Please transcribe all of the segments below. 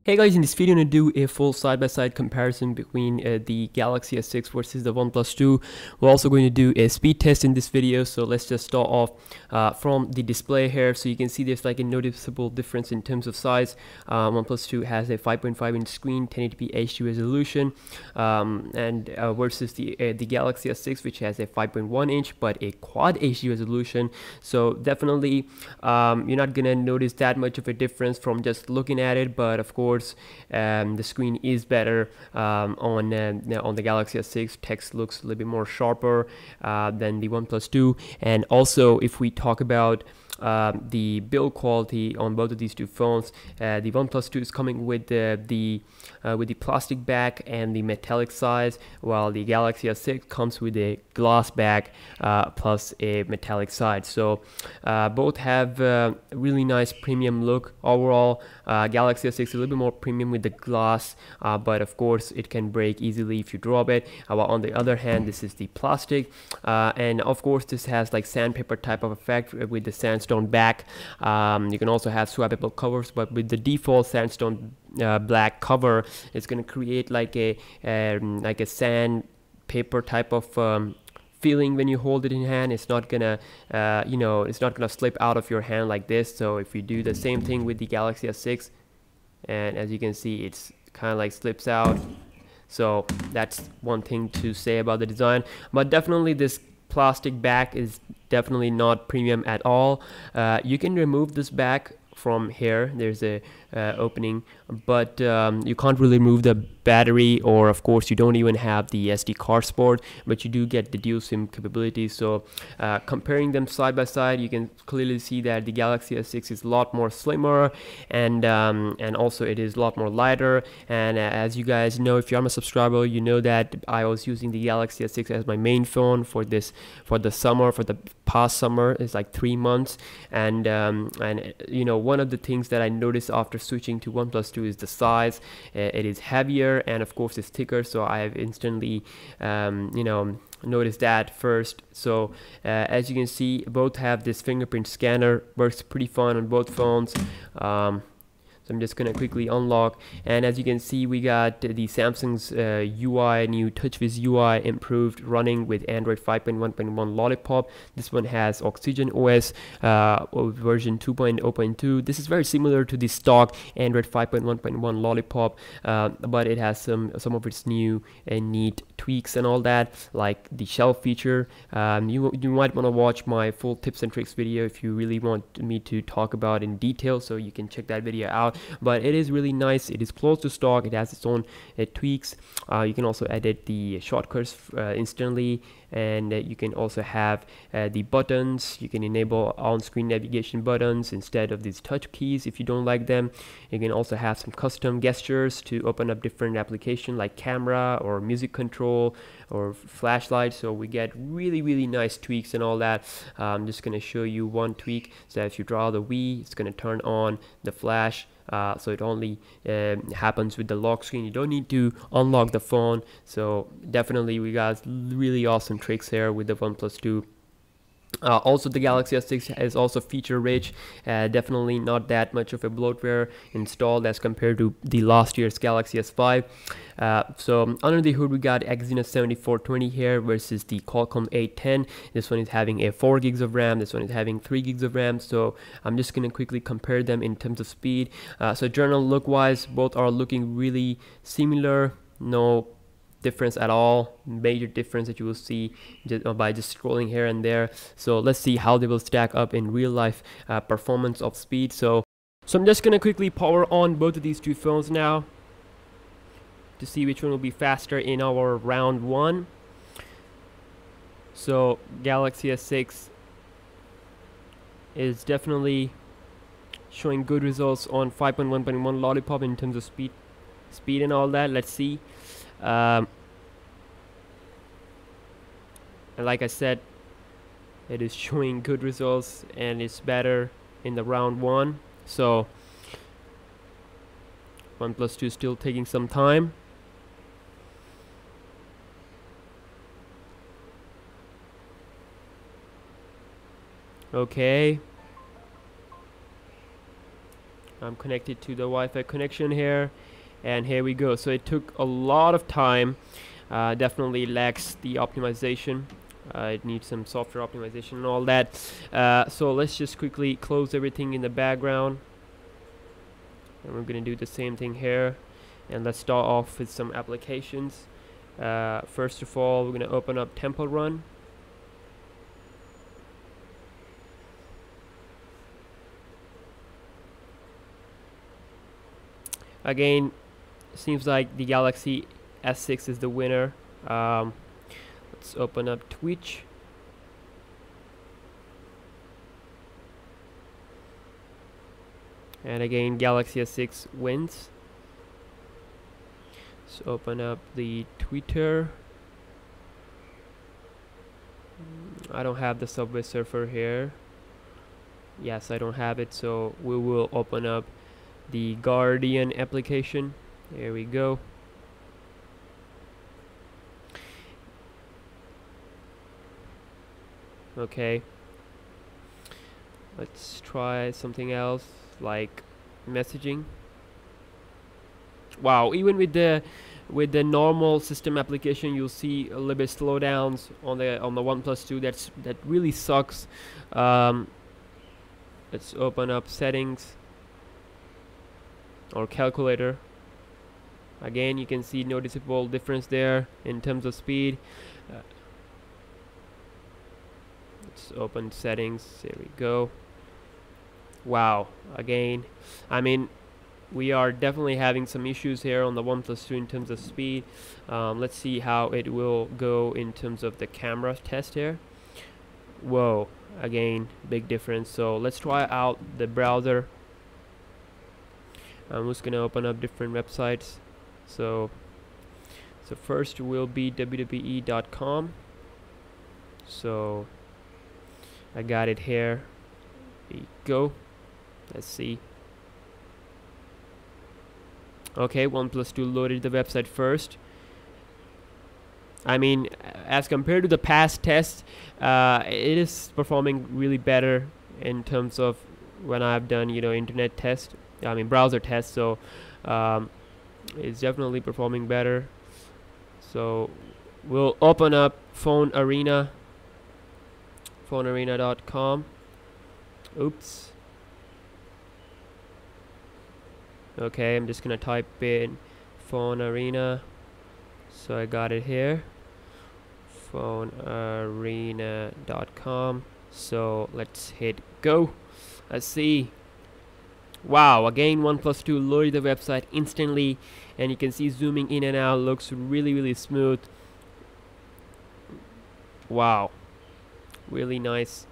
Hey guys, in this video I'm going to do a full side-by-side comparison between the Galaxy S6 versus the OnePlus 2. We're also going to do a speed test in this video, so let's just start off from the display here. So you can see there's like a noticeable difference in terms of size. OnePlus 2 has a 5.5 inch screen, 1080p HD resolution, and versus the Galaxy S6, which has a 5.1 inch but a quad HD resolution. So definitely you're not gonna notice that much of a difference from just looking at it, but of course the screen is better on the Galaxy S6. Text looks a little bit more sharper than the OnePlus 2. And also, if we talk about the build quality on both of these two phones, the OnePlus 2 is coming with the plastic back and the metallic sides, while the Galaxy S6 comes with a glass back plus a metallic side. So both have really nice premium look. Overall, Galaxy S6 is a little bit more premium with the glass, but of course it can break easily if you drop it. While on the other hand, this is the plastic, and of course this has like sandpaper type of effect with the sandstone back. You can also have swappable covers, but with the default sandstone black cover, it's going to create like a sandpaper type of feeling when you hold it in hand. It's not gonna it's not gonna slip out of your hand like this. So if you do the same thing with the Galaxy S6, and as you can see, it's kind of like slips out. So that's one thing to say about the design, but definitely this plastic back is definitely not premium at all. You can remove this back from here. There's a opening, but you can't really remove the battery, or of course you don't even have the SD card support, but you do get the dual SIM capability. So comparing them side by side, you can clearly see that the Galaxy S6 is a lot more slimmer, and also it is a lot more lighter. And as you guys know, if you're a subscriber, you know that I was using the Galaxy S6 as my main phone for the past summer. It's like 3 months, and you know, one of the things that I noticed after switching to OnePlus 2 is the size. It is heavier, and of course it's thicker, so I have instantly noticed that first. So as you can see, both have this fingerprint scanner, works pretty fine on both phones. So I'm just gonna quickly unlock, and as you can see, we got the Samsung's UI, new TouchWiz UI, improved, running with Android 5.1.1 Lollipop. This one has Oxygen OS version 2.0.2. This is very similar to the stock Android 5.1.1 Lollipop, but it has some of its new and neat tweaks and all that, like the shelf feature. You might want to watch my full tips and tricks video if you really want me to talk about in detail, so you can check that video out. But it is really nice. It is close to stock. It has its own tweaks. You can also edit the shortcuts instantly, and you can also have the buttons. You can enable on-screen navigation buttons instead of these touch keys if you don't like them. You can also have some custom gestures to open up different applications like camera or music control or flashlight. So we get really nice tweaks and all that. I'm just going to show you one tweak. So if you draw the V, it's going to turn on the flash. So it only happens with the lock screen. You don't need to unlock the phone. So definitely we got really awesome tricks here with the OnePlus 2. Also, the Galaxy S6 is also feature rich. Definitely not that much of a bloatware installed as compared to the last year's Galaxy S5. So under the hood, we got Exynos 7420 here versus the Qualcomm 810. This one is having a 4 gigs of RAM. This one is having 3 gigs of RAM. So I'm just going to quickly compare them in terms of speed. So general look wise, both are looking really similar. No difference at all, major difference that you will see by just scrolling here and there. So let's see how they will stack up in real life performance of speed. So I'm just gonna quickly power on both of these two phones now to see which one will be faster in our round one. So Galaxy S6 is definitely showing good results on 5.1.1 Lollipop in terms of speed and all that. Let's see. And like I said, it is showing good results and it's better in the round one. So OnePlus 2 is still taking some time. Okay, I'm connected to the Wi-Fi connection here, and here we go. So it took a lot of time. Definitely lacks the optimization. It needs some software optimization and all that. So let's just quickly close everything in the background, and we're gonna do the same thing here. And let's start off with some applications. First of all, we're gonna open up Temple Run. Again, seems like the Galaxy S6 is the winner. Let's open up Twitch. And again, Galaxy S6 wins. Let's open up the Twitter. I don't have the Subway Surfer here. Yes, I don't have it, so we will open up the Guardian application. There we go. Okay, let's try something else like messaging. Wow, even with the normal system application, you'll see a little bit slowdowns on the OnePlus 2. That really sucks. Let's open up settings or calculator. Again, you can see noticeable difference there in terms of speed. Let's open settings. There we go. Wow, again, I mean, we are definitely having some issues here on the OnePlus 2 in terms of speed. Let's see how it will go in terms of the camera test here. Whoa, again, big difference. So let's try out the browser. I'm just gonna open up different websites. So first will be wwe.com. So I got it here. There you go. Let's see. Okay, OnePlus 2 loaded the website first. I mean, as compared to the past tests, it is performing really better in terms of when I've done, internet test. I mean, browser test. So it's definitely performing better. So we'll open up Phone Arena. PhoneArena.com. Oops. Okay, I'm just gonna type in Phone Arena. So I got it here. PhoneArena.com. So let's hit go. Let's see. Wow, again OnePlus 2 loaded the website instantly, and you can see zooming in and out looks really smooth. Wow, really nice.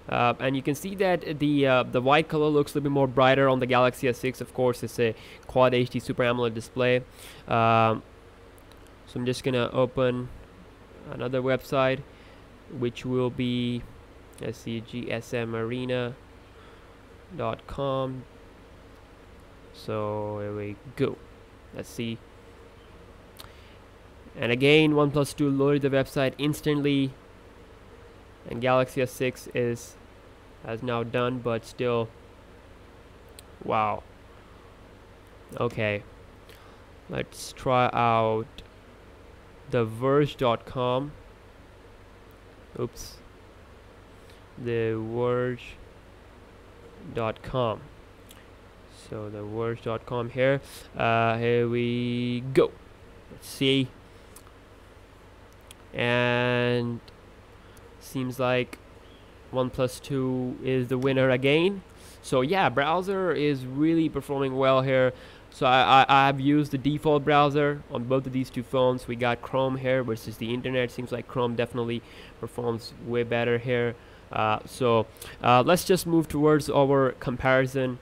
And you can see that the white color looks a little bit more brighter on the Galaxy S6. Of course, it's a Quad HD Super AMOLED display. So I'm just gonna open another website, which will be, let's see, gsmarena.com. So here we go. Let's see. And again, OnePlus 2 loaded the website instantly, and Galaxy S6 has now done, but still, wow. Okay, let's try out the verge.com. Oops, the verge.com. So the verge.com here. Here we go. Let's see. And seems like OnePlus 2 is the winner again. So yeah, browser is really performing well here. So I've used the default browser on both of these two phones. We got Chrome here versus the internet. Seems like Chrome definitely performs way better here. So let's just move towards our comparison,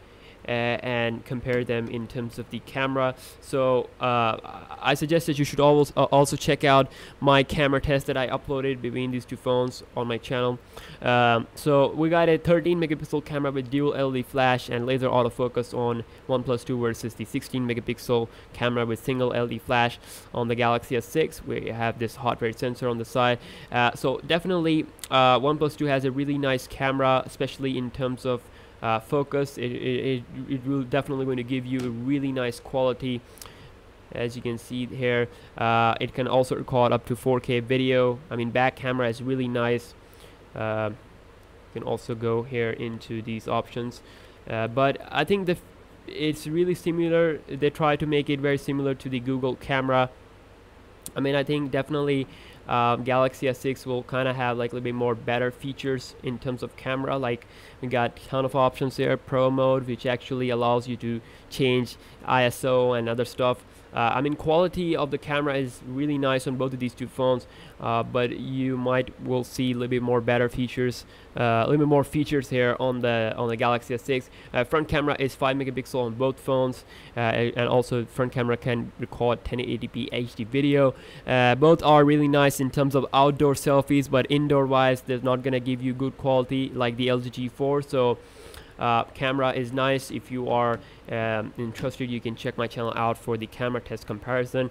and compare them in terms of the camera. So I suggest that you should always also check out my camera test that I uploaded between these two phones on my channel. So we got a 13 megapixel camera with dual LED flash and laser autofocus on OnePlus 2 versus the 16 megapixel camera with single LED flash on the Galaxy S6. We have this heart rate sensor on the side. So definitely OnePlus 2 has a really nice camera, especially in terms of focus. It will definitely going to give you a really nice quality. As you can see here, it can also record up to 4K video. I mean, back camera is really nice. You can also go here into these options, but I think it's really similar. They try to make it very similar to the Google camera. I mean, I think definitely Galaxy S6 will kind of have like a little bit more better features in terms of camera. Like we got a ton of options here. Pro mode, which actually allows you to change ISO and other stuff. I mean, quality of the camera is really nice on both of these two phones, but you will see a little bit more better features, a little bit more features here on the Galaxy S6. Front camera is 5 megapixel on both phones, and also front camera can record 1080p HD video. Both are really nice in terms of outdoor selfies, but indoor wise, they're not gonna give you good quality like the LG G4. So camera is nice. If you are interested, you can check my channel out for the camera test comparison.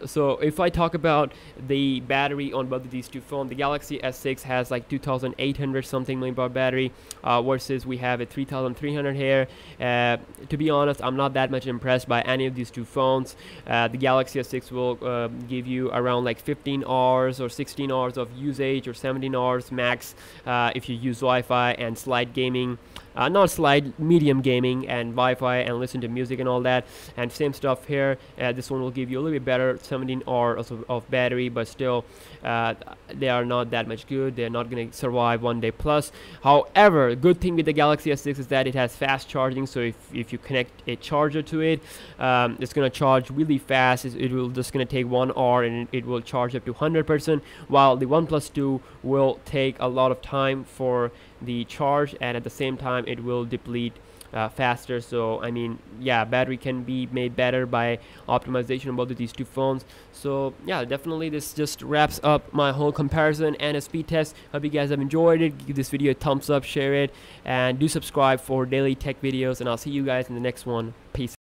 So if I talk about the battery on both of these two phones, the Galaxy S6 has like 2800 something milliamp battery, versus we have a 3300 here. To be honest, I'm not that much impressed by any of these two phones. The Galaxy S6 will give you around like 15 hours or 16 hours of usage, or 17 hours max if you use Wi-Fi and slide gaming. Not slide, medium gaming and Wi-Fi and listen to music and all that. And same stuff here. This one will give you a little bit better, 17 hours of battery, but still they are not that much good. They're not going to survive 1 day plus. However, good thing with the Galaxy S6 is that it has fast charging. So if you connect a charger to it, it's going to charge really fast. It will just going to take 1 hour and it will charge up to 100%, while the OnePlus 2 will take a lot of time for the charge, and at the same time it will deplete faster. So I mean, yeah, battery can be made better by optimization on both of these two phones. So yeah, definitely this just wraps up my whole comparison and a speed test. Hope you guys have enjoyed it. Give this video a thumbs up, share it, and do subscribe for daily tech videos, and I'll see you guys in the next one. Peace.